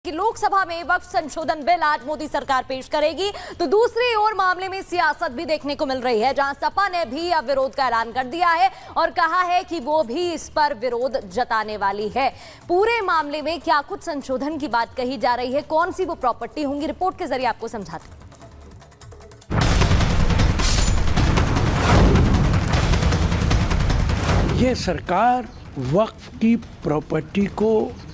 कि लोकसभा में वक्फ संशोधन बिल आज मोदी सरकार पेश करेगी, तो दूसरी ओर मामले में सियासत भी देखने को मिल रही है, जहां सपा ने भी अब विरोध का ऐलान कर दिया है और कहा है कि वो भी इस पर विरोध जताने वाली है। पूरे मामले में क्या कुछ संशोधन की बात कही जा रही है, कौन सी वो प्रॉपर्टी होंगी, रिपोर्ट के जरिए आपको समझाते हैं। ये सरकार वक्फ की प्रॉपर्टी को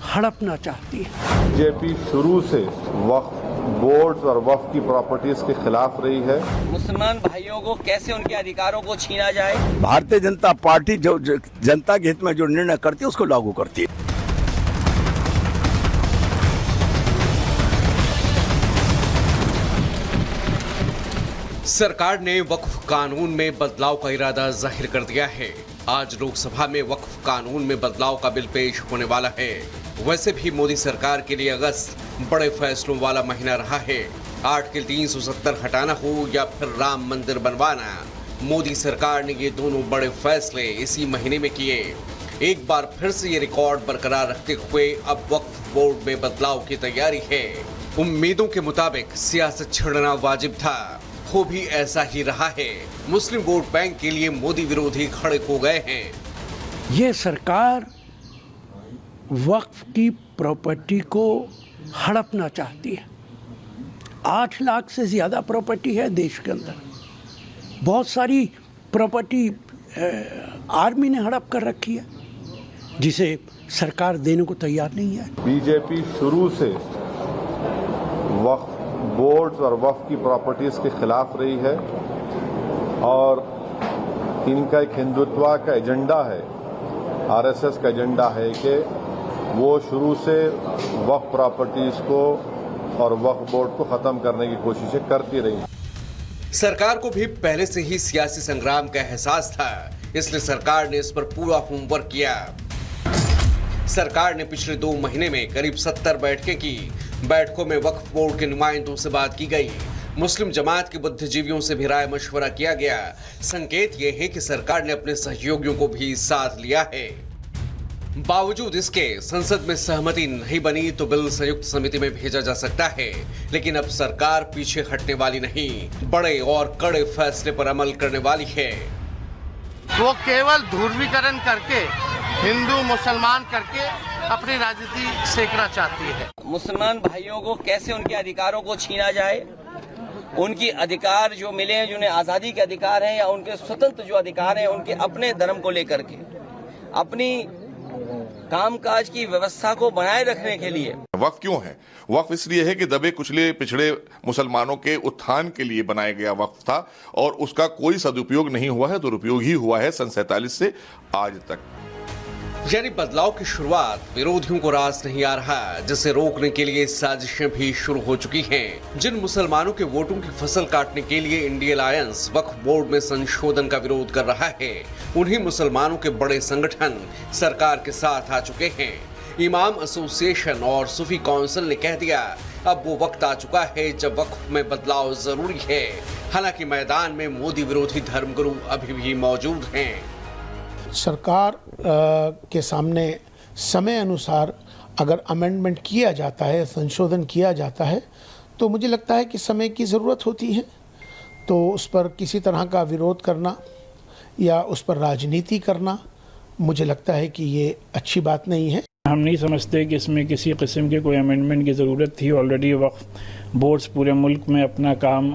हड़पना चाहती है। बीजेपी शुरू से वक्फ बोर्ड्स और वक्फ की प्रॉपर्टीज के खिलाफ रही है। मुसलमान भाइयों को कैसे उनके अधिकारों को छीना जाए। भारतीय जनता पार्टी जो जनता के हित में जो निर्णय करती है उसको लागू करती है। सरकार ने वक्फ कानून में बदलाव का इरादा जाहिर कर दिया है। आज लोकसभा में वक्फ कानून में बदलाव का बिल पेश होने वाला है। वैसे भी मोदी सरकार के लिए अगस्त बड़े फैसलों वाला महीना रहा है। आर्टिकल 370 हटाना हो या फिर राम मंदिर बनवाना, मोदी सरकार ने ये दोनों बड़े फैसले इसी महीने में किए। एक बार फिर से ये रिकॉर्ड बरकरार रखते हुए अब वक्फ बोर्ड में बदलाव की तैयारी है। उम्मीदों के मुताबिक सियासत छेड़ना वाजिब था, हो भी ऐसा ही रहा है। मुस्लिम वोट बैंक के लिए मोदी विरोधी खड़े हो गए हैं। ये सरकार वक्फ की प्रॉपर्टी को हड़पना चाहती है। 8 लाख से ज़्यादा प्रॉपर्टी है देश के अंदर। बहुत सारी प्रॉपर्टी आर्मी ने हड़प कर रखी है, जिसे सरकार देने को तैयार नहीं है। बीजेपी शुरू से वक्फ बोर्ड्स और वक्फ की प्रॉपर्टीज के खिलाफ रही है और इनका एक हिंदुत्व का एजेंडा है, आरएसएस का एजेंडा है कि वो शुरू से वक्फ प्रॉपर्टीज को और वक्फ बोर्ड को खत्म करने की कोशिशें करती रही। सरकार को भी पहले से ही सियासी संग्राम का एहसास था, इसलिए सरकार ने इस पर पूरा होमवर्क किया। सरकार ने पिछले 2 महीने में करीब 70 बैठकें की। बैठकों में वक्फ बोर्ड के नुमाइंदों से बात की गई, मुस्लिम जमात के बुद्धिजीवियों से भी राय मशवरा किया गया। संकेत ये है कि सरकार ने अपने सहयोगियों को भी साथ लिया है। बावजूद इसके संसद में सहमति नहीं बनी तो बिल संयुक्त समिति में भेजा जा सकता है, लेकिन अब सरकार पीछे हटने वाली नहीं, बड़े और कड़े फैसले पर अमल करने वाली है। वो केवल ध्रुवीकरण करके हिंदू मुसलमान करके अपनी राजनीति सेकना चाहती है। मुसलमान भाइयों को कैसे उनके अधिकारों को छीना जाए, उनकी अधिकार जो मिले हैं, जिन्हें आज़ादी के अधिकार हैं या उनके स्वतंत्र जो अधिकार हैं, उनके अपने धर्म को लेकर के अपनी कामकाज की व्यवस्था को बनाए रखने के लिए। वक्फ क्यों है? वक्फ इसलिए है कि दबे कुचले पिछड़े मुसलमानों के उत्थान के लिए बनाया गया वक्फ था और उसका कोई सदुपयोग नहीं हुआ है, दुरुपयोग ही हुआ है सन 47 से आज तक। यानी बदलाव की शुरुआत विरोधियों को रास नहीं आ रहा, जिसे रोकने के लिए साजिशें भी शुरू हो चुकी हैं। जिन मुसलमानों के वोटों की फसल काटने के लिए इंडिया अलायंस वक्फ बोर्ड में संशोधन का विरोध कर रहा है, उन्हीं मुसलमानों के बड़े संगठन सरकार के साथ आ चुके हैं। इमाम एसोसिएशन और सूफी काउंसिल ने कह दिया अब वो वक्त आ चुका है जब वक्फ में बदलाव जरूरी है। हालांकि मैदान में मोदी विरोधी धर्मगुरु अभी भी मौजूद हैं। सरकार के सामने समय अनुसार अगर अमेंडमेंट किया जाता है, संशोधन किया जाता है, तो मुझे लगता है कि समय की ज़रूरत होती है। तो उस पर किसी तरह का विरोध करना या उस पर राजनीति करना, मुझे लगता है कि ये अच्छी बात नहीं है। हम नहीं समझते कि इसमें किसी किस्म के कोई अमेंडमेंट की ज़रूरत थी। ऑलरेडी वक्फ बोर्ड्स पूरे मुल्क में अपना काम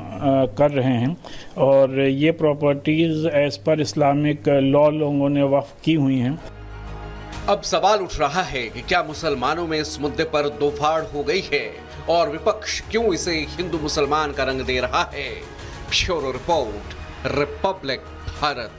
कर रहे हैं और ये properties as per Islamic law लोगों ने वक्फ की हुई हैं। अब सवाल उठ रहा है कि क्या मुसलमानों में इस मुद्दे पर दोफाड़ हो गई है और विपक्ष क्यों इसे हिंदू मुसलमान का रंग दे रहा है। Bureau report, Republic Bharat.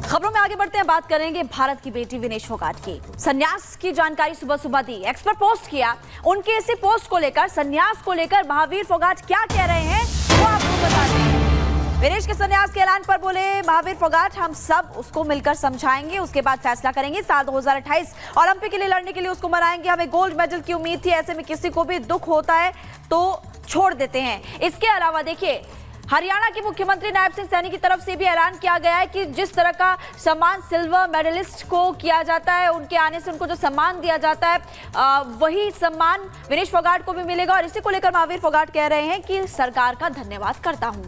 खबरों में आगे बढ़ते हैं, बात करेंगे भारत की बेटी विनेश फोगाट की। संन्यास की जानकारी सुबह सुबह दी, एक्स पर पोस्ट किया। उनके इसी पोस्ट को लेकर, संन्यास को लेकर महावीर फोगाट क्या कह रहे हैं वो आपको बता दें। विनेश के संन्यास के ऐलान पर बोले महावीर फोगाट, हम सब उसको मिलकर समझाएंगे, उसके बाद फैसला करेंगे। साल 2028 ओलंपिक के लिए लड़ने के लिए उसको मनाएंगे। हमें गोल्ड मेडल की उम्मीद थी, ऐसे में किसी को भी दुख होता है तो छोड़ देते हैं। इसके अलावा देखिए, हरियाणा के मुख्यमंत्री नायब सिंह सैनी की तरफ से भी ऐलान किया गया है कि जिस तरह का सम्मान सिल्वर मेडलिस्ट को किया जाता है, उनके आने से उनको जो सम्मान दिया जाता है, वही सम्मान विनेश फोगाट को भी मिलेगा। और इसी को लेकर महावीर फोगाट कह रहे हैं कि सरकार का धन्यवाद करता हूं।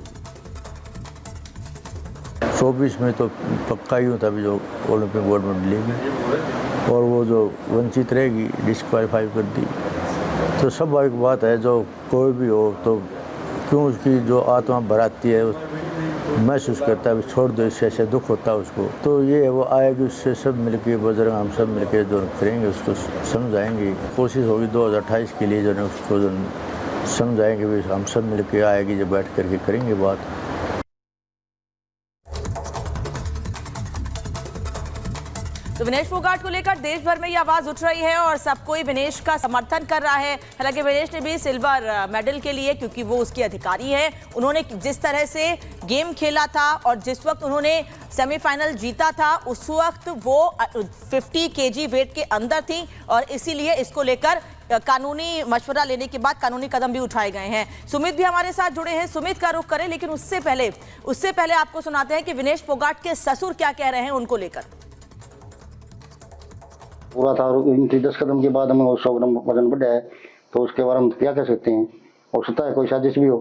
24 में तो पक्का ही होता भी जो ओलंपिक गोल्ड मेडल लेगी, और वो जो वंचित रहेगी, डिस्क्वालीफाई कर दी, तो स्वाभाविक बात है, जो कोई भी हो तो क्यों उसकी जो आत्मा भराती है महसूस करता है छोड़ दो, इससे ऐसे दुख होता है उसको। तो ये है वो आएगी, उससे सब मिलके बुजुर्ग हम सब मिलके जो करेंगे उसको समझाएंगे। कोशिश होगी 2028 के लिए जो है उसको जो समझाएंगे, भी हम सब मिलके आएगी, जो बैठ करके करेंगे बात। तो विनेश फोगाट को लेकर देश भर में ये आवाज उठ रही है और सब कोई विनेश का समर्थन कर रहा है। हालांकि विनेश ने भी सिल्वर मेडल के लिए, क्योंकि वो उसके अधिकारी है, उन्होंने जिस तरह से गेम खेला था और जिस वक्त उन्होंने सेमीफाइनल जीता था उस वक्त वो 50 kg वेट के अंदर थी और इसीलिए इसको लेकर कानूनी मशवरा लेने के बाद कानूनी कदम भी उठाए गए हैं। सुमित भी हमारे साथ जुड़े हैं, सुमित का रुख करें, लेकिन उससे पहले आपको सुनाते हैं कि विनेश फोगाट के ससुर क्या कह रहे हैं उनको लेकर। पूरा था, इनकी 10 कदम के बाद हमें 100 ग्राम वजन बढ़ा है, तो उसके बारे में क्या कह सकते हैं। हो सकता है कोई साजिश भी हो।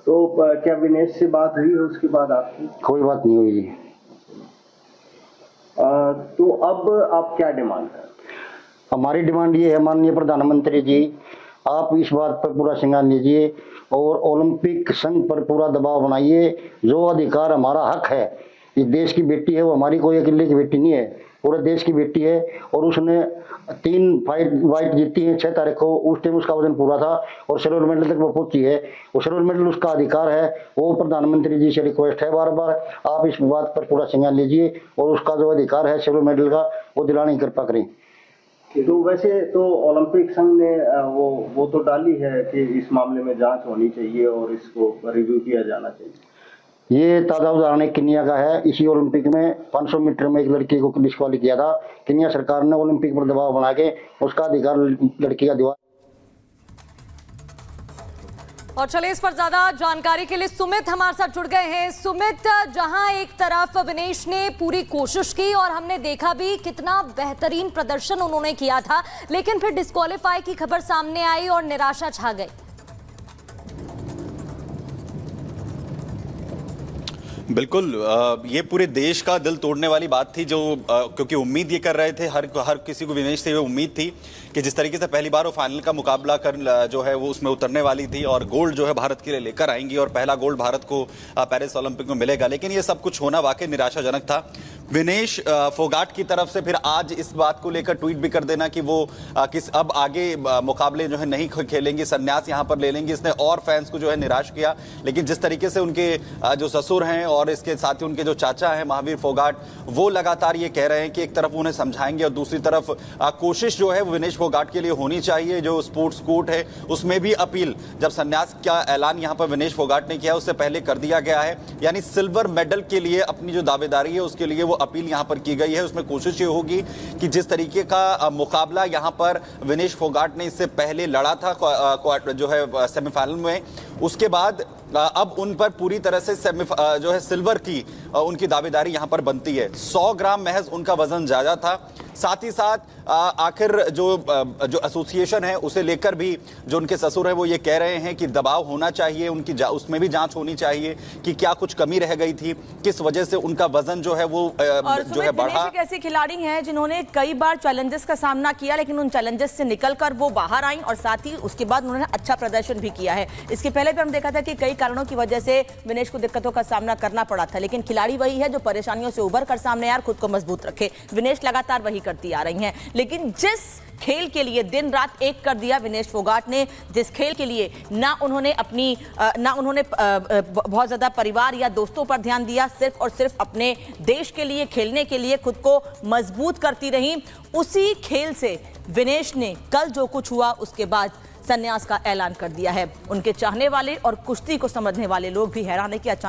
तो क्या विनेश से बात हुई है उसके बाद आपकी? कोई बात नहीं हुई जी। तो अब आप क्या डिमांड करें? हमारी डिमांड ये है, माननीय प्रधानमंत्री जी, आप इस बात पर पूरा संज्ञान लीजिए और ओलंपिक संघ पर पूरा दबाव बनाइए। जो अधिकार हमारा हक है, इस देश की बेटी है, वो हमारी कोई अकेले की बेटी नहीं है, पूरे देश की बेटी है। और उसने 3 फाइट जीती है 6 तारीख को, उस टाइम उसका वजन पूरा था और सिल्वर मेडल तक वो पहुंची है। वो सिल्वर मेडल उसका अधिकार है। वो प्रधानमंत्री जी से रिक्वेस्ट है बार बार, आप इस बात पर पूरा संज्ञान लीजिए और उसका जो अधिकार है सिल्वर मेडल का, वो दिलाने की कृपा करें। तो वैसे तो ओलंपिक संघ ने वो तो डाली है कि इस मामले में जांच होनी चाहिए और इसको रिव्यू किया जाना चाहिए। ये ताज़ा उदाहरण किनिया का है। इसी ओलंपिक में 500 मीटर में एक लड़की को डिस्क्वाली किया था। किनिया सरकार ने ओलंपिक पर दबाव बना के उसका अधिकार लड़की का दिया। और चलिए, इस पर ज्यादा जानकारी के लिए सुमित हमारे साथ जुड़ गए हैं। सुमित, जहां एक तरफ विनेश ने पूरी कोशिश की और हमने देखा भी कितना बेहतरीन प्रदर्शन उन्होंने किया था, लेकिन फिर डिस्क्वालीफाई की खबर सामने आई और निराशा छा गई। बिल्कुल, ये पूरे देश का दिल तोड़ने वाली बात थी, जो क्योंकि उम्मीद ये कर रहे थे, हर किसी को विनेश से ये उम्मीद थी कि जिस तरीके से पहली बार वो फाइनल का मुकाबला कर जो है वो उसमें उतरने वाली थी और गोल्ड जो है भारत के लिए लेकर आएंगी और पहला गोल्ड भारत को पेरिस ओलंपिक में मिलेगा। लेकिन ये सब कुछ होना वाकई निराशाजनक था। विनेश फोगाट की तरफ से फिर आज इस बात को लेकर ट्वीट भी कर देना कि वो अब आगे मुकाबले जो है नहीं खेलेंगे, संन्यास यहाँ पर ले लेंगे, इसने और फैंस को जो है निराश किया। लेकिन जिस तरीके से उनके जो ससुर हैं और इसके साथ ही उनके जो चाचा हैं महावीर फोगाट, वो लगातार ये कह रहे हैं कि एक तरफ उन्हें समझाएंगे और दूसरी तरफ कोशिश जो है वो विनेश फोगाट के लिए होनी चाहिए। जो स्पोर्ट्स कोर्ट है उसमें भी अपील, जब संन्यास का ऐलान यहाँ पर विनेश फोगाट ने किया उससे पहले कर दिया गया है, यानी सिल्वर मेडल के लिए अपनी जो दावेदारी है उसके लिए वो अपील यहाँ पर की गई है। उसमें कोशिश ये होगी कि जिस तरीके का मुकाबला यहाँ पर विनेश फोगाट ने इससे पहले लड़ा था जो है सेमीफाइनल में, उसके बाद अब उन पर पूरी तरह से जो है सिल्वर की उनकी दावेदारी यहां पर बनती है। 100 ग्राम महज उनका वजन ज्यादा था। साथ ही साथ आखिर जो एसोसिएशन है उसे लेकर भी जो उनके ससुर है वो ये कह रहे हैं कि दबाव होना चाहिए, उनकी उसमें भी जांच होनी चाहिए कि क्या कुछ कमी रह गई थी, किस वजह से उनका वजन जो है वो जो है बढ़ा। एक ऐसे खिलाड़ी हैं जिन्होंने कई बार चैलेंजेस का सामना किया, लेकिन उन चैलेंजेस से निकलकर वो बाहर आई और साथ ही उसके बाद उन्होंने अच्छा प्रदर्शन भी किया है। इसके पहले भी हम देखा था कि कई कारणों की वजह से विनेश को दिक्कतों का सामना करना पड़ा था, लेकिन खिलाड़ी वही है जो परेशानियों से उभर कर सामने आए, खुद को मजबूत रखे। विनेश लगातार वही करती आ रही हैं, लेकिन जिस खेल के लिए दिन रात एक कर दिया विनेश फोगाट ने, जिस खेल के लिए ना उन्होंने बहुत ज्यादा परिवार या दोस्तों पर ध्यान दिया, सिर्फ और सिर्फ अपने देश के लिए खेलने के लिए खुद को मजबूत करती रही, उसी खेल से विनेश ने कल जो कुछ हुआ उसके बाद संन्यास का ऐलान कर दिया है। उनके चाहने वाले और कुश्ती को समझने वाले लोग भी हैरान है कि अचानक